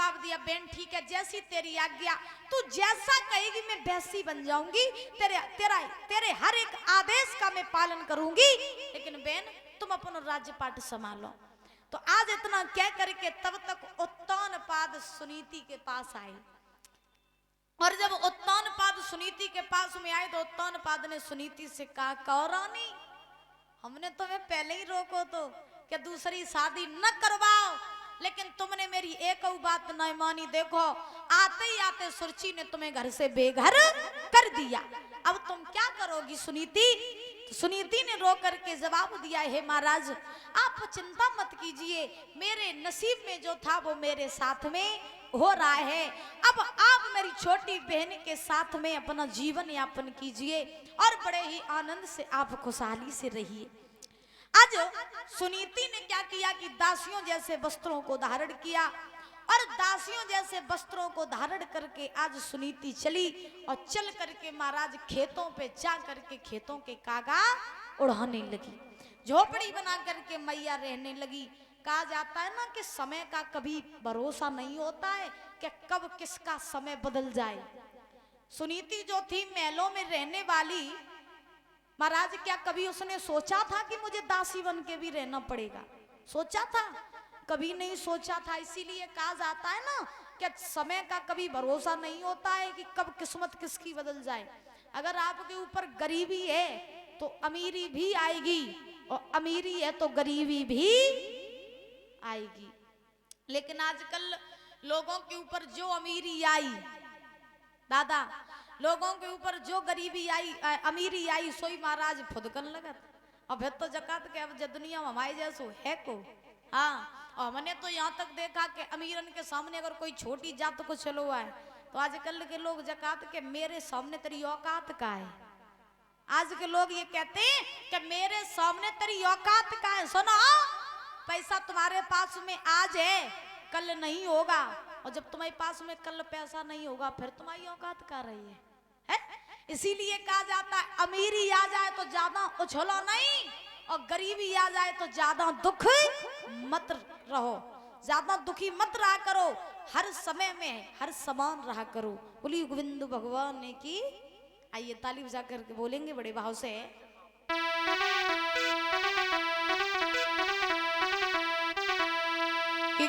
जवाब दिया, बेन ठीक है, जैसी तेरी आज्ञा, तू जैसा कहेगी मैं वैसी बन जाऊंगी, तेरे हर एक आदेश का मैं पालन करूंगी, लेकिन बेन तुम अपन राज्य पाट संभालो। तो आज इतना कह करके तब तक उत्तानपाद सुनीति के पास आए, और जब उत्तानपाद सुनीति के पास में आए तो उत्तानपाद ने सुनीति से कहा, कहो रानी हमने तुम्हें पहले ही रोको तो कि दूसरी शादी न करवाओ, लेकिन तुमने मेरी एक बात न मानी। देखो आते ही आते सुरची ने तुम्हें घर से बेघर कर दिया, अब तुम क्या करोगी सुनीति? तो सुनीति ने रो करके जवाब दिया, हे महाराज आप चिंता मत कीजिए, मेरे नसीब में जो था वो मेरे साथ में हो रहा है, अब आप मेरी छोटी बहन के साथ में अपना जीवन यापन कीजिए और बड़े ही आनंद से आप खुशहाली से रहिए। आज सुनीति ने क्या किया कि दासियों जैसे वस्त्रों को धारण किया, और दासियों जैसे वस्त्रों को धारण करके आज सुनीति चली और चल करके महाराज खेतों पे जा करके खेतों के कागा उड़ाने लगी, झोपड़ी बना करके मैया रहने लगी। कहा जाता है ना कि समय का कभी भरोसा नहीं होता है कि कब किसका समय बदल जाए। सुनीति जो थी महलों में रहने वाली, महाराज क्या कभी उसने सोचा था कि मुझे दासी बन के भी रहना पड़ेगा? सोचा था? कभी नहीं सोचा था। इसीलिए कहा जाता है ना कि समय का कभी भरोसा नहीं होता है कि कब किस्मत किसकी बदल जाए। अगर आपके ऊपर गरीबी है तो अमीरी भी आएगी, और अमीरी है तो गरीबी भी आएगी। लेकिन आजकल लोगों के ऊपर जो अमीरी आई दादा, लोगों के ऊपर जो गरीबी आई अमीरी आई, सोई महाराज फुदकन लगत। अब है तो जकात के अब दुनिया में हमारे जैसो है को। हाँ, और हमने तो यहाँ तक देखा कि अमीरन के सामने अगर कोई छोटी जात को चलो आए तो आजकल के लोग जकात के मेरे सामने तेरी औकात का है। आज के लोग ये कहते हैं कि मेरे सामने तेरी औकात का है। सुनो, पैसा तुम्हारे पास में आज है कल नहीं होगा, और जब तुम्हारे पास में कल पैसा नहीं होगा फिर तुम्हारी औकात का रही है? इसीलिए कहा जाता है अमीरी आ जाए तो ज्यादा उछलो नहीं, और गरीबी आ जाए तो ज्यादा दुख मत रहो, ज्यादा दुखी मत रहा करो, हर समय में हर समान रहा करो। बोली गोविंद भगवान ने की। आइए ताली बजा करके बोलेंगे बड़े भाव से कि